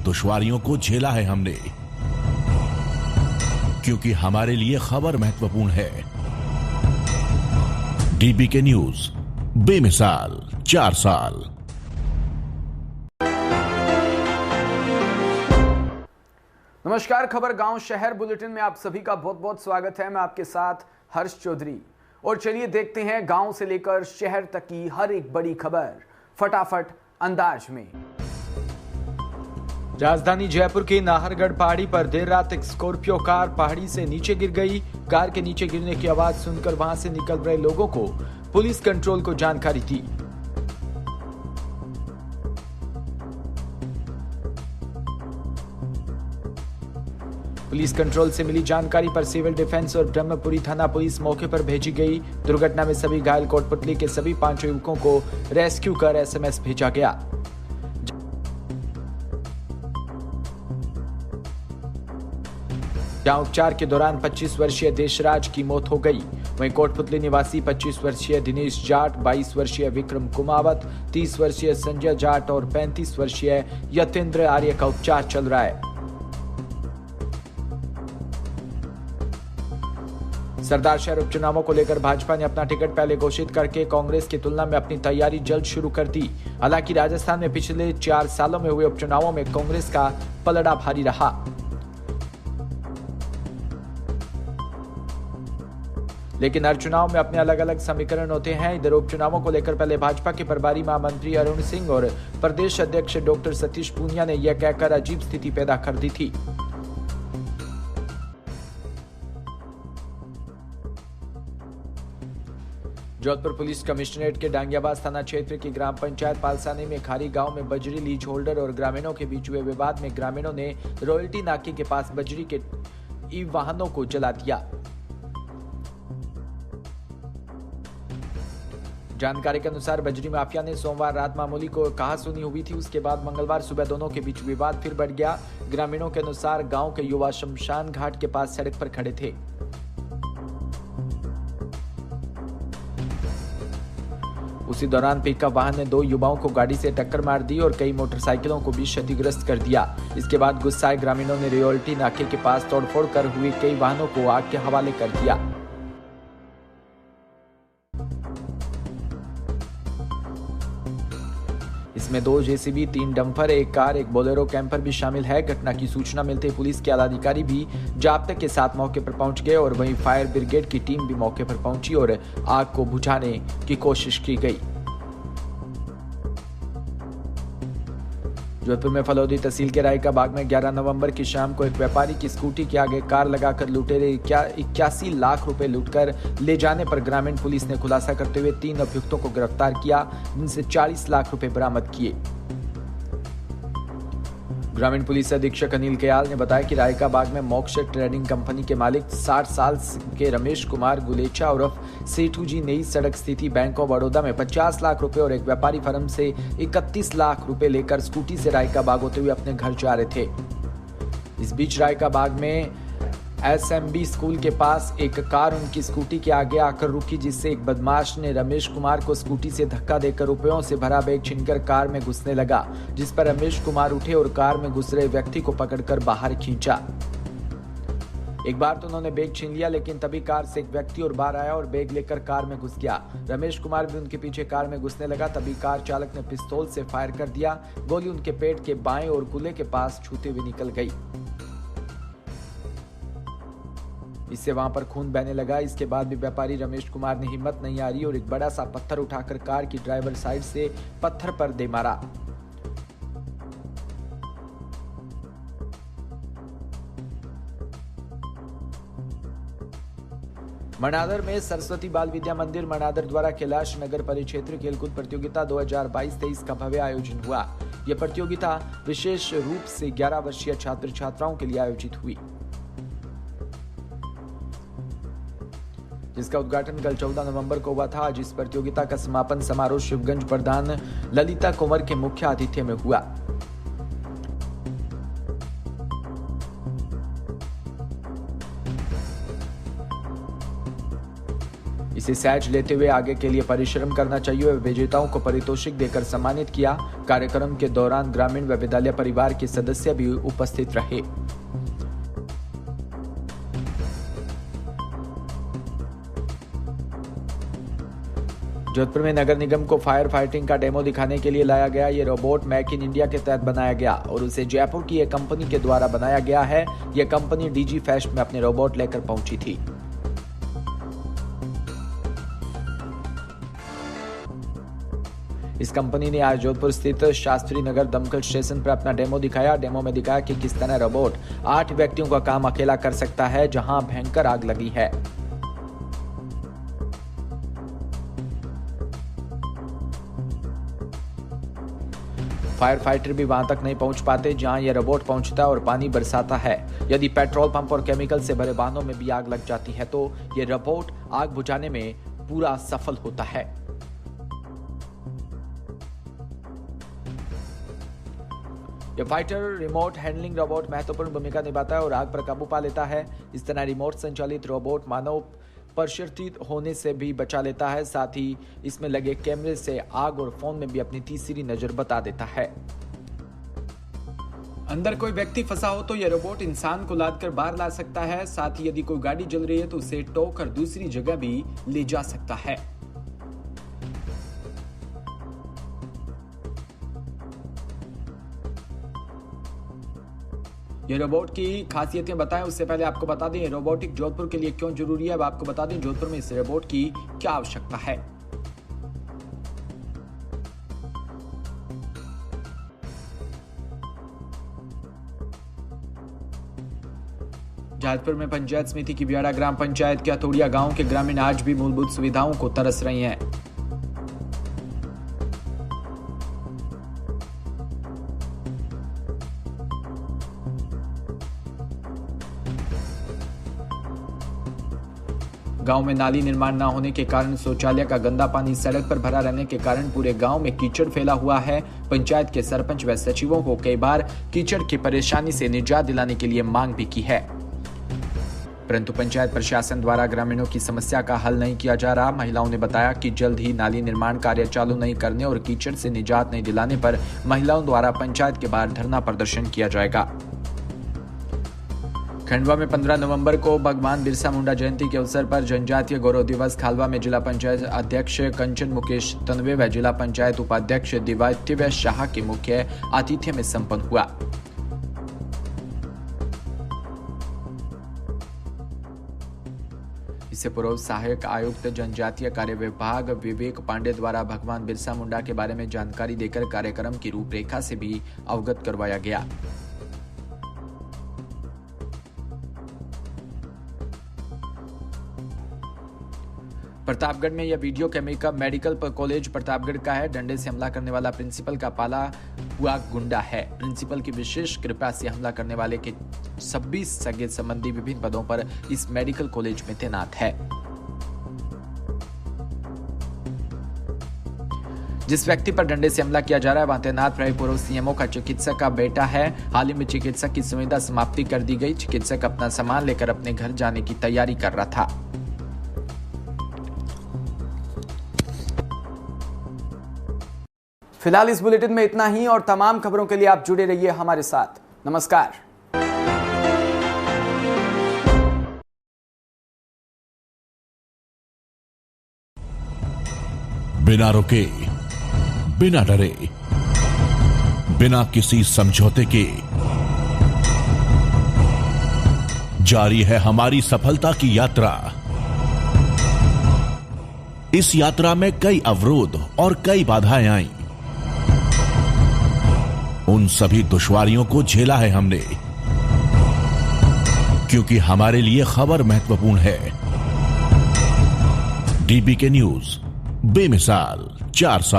दुश्वारियों को झेला है हमने, क्योंकि हमारे लिए खबर महत्वपूर्ण है। डीबीके न्यूज, बेमिसाल 4 साल। नमस्कार, खबर गांव शहर बुलेटिन में आप सभी का बहुत बहुत स्वागत है। मैं आपके साथ हर्ष चौधरी, और चलिए देखते हैं गांव से लेकर शहर तक की हर एक बड़ी खबर फटाफट अंदाज में। राजधानी जयपुर की नाहरगढ़ पहाड़ी पर देर रात एक स्कॉर्पियो कार पहाड़ी से नीचे गिर गई। कार के नीचे गिरने की आवाज सुनकर वहां से निकल रहे लोगों को पुलिस कंट्रोल को जानकारी दी। पुलिस कंट्रोल से मिली जानकारी पर सिविल डिफेंस और ब्रह्मपुरी थाना पुलिस मौके पर भेजी गई। दुर्घटना में सभी घायल कोटपुतली के सभी 5 युवकों को रेस्क्यू कर एसएमएस भेजा गया। जहां उपचार के दौरान 25 वर्षीय देशराज की मौत हो गई। वहीं कोटपुतली निवासी 25 वर्षीय दिनेश जाट, 22 वर्षीय विक्रम कुमावत, 30 वर्षीय संजय जाट और 35 वर्षीय यतेंद्र आर्य का उपचार चल रहा है। सरदार शहर उपचुनावों को लेकर भाजपा ने अपना टिकट पहले घोषित करके कांग्रेस की तुलना में अपनी तैयारी जल्द शुरू कर दी। हालांकि राजस्थान में पिछले 4 सालों में हुए उपचुनावों में कांग्रेस का पलड़ा भारी रहा। लेकिन हर चुनाव में अपने अलग अलग समीकरण होते हैं। इधर उपचुनावों को लेकर पहले भाजपा के प्रभारी महामंत्री अरुण सिंह और प्रदेश अध्यक्ष डॉक्टर सतीश पूनिया ने यह कहकर अजीब स्थिति पैदा कर दी थी। जोधपुर पुलिस कमिश्नरेट के डांगियाबाज थाना क्षेत्र की ग्राम पंचायत पालसानी में खारी गांव में बजरी लीज होल्डर और ग्रामीणों के बीच हुए विवाद में ग्रामीणों ने रॉयल्टी नाके के पास बजरी के ई वाहनों को जला दिया। जानकारी के अनुसार बजरी माफिया ने सोमवार रात मामूली को कहासुनी हुई थी। उसके बाद मंगलवार सुबह दोनों के बीच विवाद फिर बढ़ गया। ग्रामीणों के अनुसार गांव के युवा शमशान घाट के पास सड़क पर खड़े थे। उसी दौरान पिकअप वाहन ने 2 युवाओं को गाड़ी से टक्कर मार दी और कई मोटरसाइकिलों को भी क्षतिग्रस्त कर दिया। इसके बाद गुस्साए ग्रामीणों ने रॉयल्टी नाके के पास तोड़फोड़ कर हुए कई वाहनों को आग के हवाले कर दिया। इसमें 2 JCB, 3 dumper, 1 car, 1 Bolero camper भी शामिल है। घटना की सूचना मिलते ही पुलिस के आला अधिकारी भी जाब्ते के साथ मौके पर पहुंच गए और वहीं फायर ब्रिगेड की टीम भी मौके पर पहुंची और आग को बुझाने की कोशिश की गई। जोधपुर में फलौदी तहसील के रायका बाग में 11 नवंबर की शाम को एक व्यापारी की स्कूटी के आगे कार लगाकर लुटेरे 81 लाख रुपए लूटकर ले जाने पर ग्रामीण पुलिस ने खुलासा करते हुए 3 अभियुक्तों को गिरफ्तार किया, जिनसे 40 लाख रुपए बरामद किए। ग्रामीण पुलिस अधीक्षक अनिल कयाल ने बताया कि रायका बाग में मोक्ष ट्रेडिंग कंपनी के मालिक 60 साल के रमेश कुमार गुलेचा उर्फ सेठू जी नई सड़क स्थिति बैंक ऑफ बड़ौदा में 50 लाख रुपए और एक व्यापारी फर्म से 31 लाख रुपए लेकर स्कूटी से रायका बाग होते हुए अपने घर जा रहे थे। इस बीच रायका बाग में एसएमबी स्कूल के पास एक कार उनकी स्कूटी के आगे आकर रुकी, जिससे एक बदमाश ने रमेश कुमार को स्कूटी से धक्का देकर रुपयों से भरा बैग छीनकर कार में घुसने लगा, जिस पर रमेश कुमार उठे और कार में घुस रहे व्यक्ति को पकड़कर बाहर खींचा। एक बार तो उन्होंने बैग छीन लिया, लेकिन तभी कार से एक व्यक्ति और बाहर आया और बैग लेकर कार में घुस गया। रमेश कुमार भी उनके पीछे कार में घुसने लगा, तभी कार चालक ने पिस्तौल से फायर कर दिया। गोली उनके पेट के बाएं और गले के पास छूते हुए निकल गई। इससे वहां पर खून बहने लगा। इसके बाद भी व्यापारी रमेश कुमार ने हिम्मत नहीं हारी और एक बड़ा सा पत्थर उठाकर कार की ड्राइवर साइड से पत्थर पर दे मारा। मनादर में सरस्वती बाल विद्या मंदिर मनादर द्वारा कैलाश नगर परिक्षेत्र खेलकूद प्रतियोगिता 2022-23 का भव्य आयोजन हुआ। यह प्रतियोगिता विशेष रूप से 11 वर्षीय छात्र छात्राओं के लिए आयोजित हुई, जिसका उद्घाटन कल 14 नवंबर को हुआ था। आज इस प्रतियोगिता का समापन समारोह शिवगंज प्रधान ललिता कुंवर के मुख्य आतिथ्य में हुआ। इसे सहज लेते हुए आगे के लिए परिश्रम करना चाहिए व विजेताओं को पारितोषिक देकर सम्मानित किया। कार्यक्रम के दौरान ग्रामीण व विद्यालय परिवार के सदस्य भी उपस्थित रहे। जोधपुर में नगर निगम को फायर फाइटिंग का डेमो दिखाने के लिए लाया गया। ये रोबोट मेक इन इंडिया के तहत बनाया गया और उसे जयपुर की एक कंपनी के द्वारा बनाया गया है। यह कंपनी डीजी फेस्ट में अपने रोबोट लेकर पहुंची थी। इस कंपनी ने आज जोधपुर स्थित शास्त्री नगर दमकल स्टेशन पर अपना डेमो दिखाया। डेमो में दिखाया कि किस तरह रोबोट 8 व्यक्तियों का काम अकेला कर सकता है, जहां भयंकर आग लगी है। फायर फाइटर भी वहां तक नहीं पहुंच पाते जहां यह रोबोट पहुंचता है और पानी बरसाता है। यदि पेट्रोल पंप और केमिकल से भरे वाहनों में भी आग लग जाती है तो यह रोबोट आग बुझाने में पूरा सफल होता है। यह फाइटर रिमोट हैंडलिंग रोबोट महत्वपूर्ण भूमिका निभाता है और आग पर काबू पा लेता है। इस तरह रिमोट संचालित रोबोट मानव प्रशिक्षित होने से भी बचा लेता है। साथ ही इसमें लगे कैमरे से आग और फोन में भी अपनी तीसरी नजर बता देता है। अंदर कोई व्यक्ति फंसा हो तो यह रोबोट इंसान को लादकर बाहर ला सकता है। साथ ही यदि कोई गाड़ी जल रही है तो उसे टो कर दूसरी जगह भी ले जा सकता है। ये रोबोट की खासियतें बताएं उससे पहले आपको बता दें रोबोटिक जोधपुर के लिए क्यों जरूरी है। अब आपको बता दें जोधपुर में इस रोबोट की क्या आवश्यकता है। जहाजपुर में पंचायत समिति की बियाड़ा ग्राम पंचायत के अतोड़िया गांव के ग्रामीण आज भी मूलभूत सुविधाओं को तरस रही हैं। गांव में नाली निर्माण न होने के कारण शौचालय का गंदा पानी सड़क पर भरा रहने के कारण पूरे गांव में कीचड़ फैला हुआ है। पंचायत के सरपंच व सचिवों को कई बार कीचड़ की परेशानी से निजात दिलाने के लिए मांग भी की है, परंतु पंचायत प्रशासन द्वारा ग्रामीणों की समस्या का हल नहीं किया जा रहा। महिलाओं ने बताया कि जल्द ही नाली निर्माण कार्य चालू नहीं करने और कीचड़ से निजात नहीं दिलाने पर महिलाओं द्वारा पंचायत के बाहर धरना प्रदर्शन किया जाएगा। खंडवा में 15 नवंबर को भगवान बिरसा मुंडा जयंती के अवसर पर जनजातीय गौरव दिवस खालवा में जिला पंचायत अध्यक्ष कंचन मुकेश तनवे व जिला पंचायत उपाध्यक्ष दिवातिव्य शाह के मुख्य आतिथ्य में संपन्न हुआ। इससे पूर्व सहायक आयुक्त जनजातीय कार्य विभाग विवेक पांडे द्वारा भगवान बिरसा मुंडा के बारे में जानकारी देकर कार्यक्रम की रूपरेखा से भी अवगत करवाया गया। प्रतापगढ़ में यह video chemical medical college Pratapgarh का है। डंडे से हमला करने वाला प्रिंसिपल का पाला हुआ गुंडा है। प्रिंसिपल की विशेष कृपा से हमला करने वाले के 26 सगे संबंधी विभिन्न पदों पर इस मेडिकल कॉलेज में तैनात है। जिस व्यक्ति पर डंडे से हमला किया जा रहा है वहां तैनात रहे पूर्व सीएमओ का चिकित्सक का बेटा है। हाल ही में चिकित्सक की सुविधा समाप्ति कर दी गई। चिकित्सक अपना सामान लेकर अपने घर जाने की तैयारी कर रहा था। फिलहाल इस बुलेटिन में इतना ही और तमाम खबरों के लिए आप जुड़े रहिए हमारे साथ। नमस्कार। बिना रुके, बिना डरे, बिना किसी समझौते के जारी है हमारी सफलता की यात्रा। इस यात्रा में कई अवरोध और कई बाधाएं आईं। उन सभी दुश्वारियों को झेला है हमने, क्योंकि हमारे लिए खबर महत्वपूर्ण है। डीबीके न्यूज, बेमिसाल 4 साल।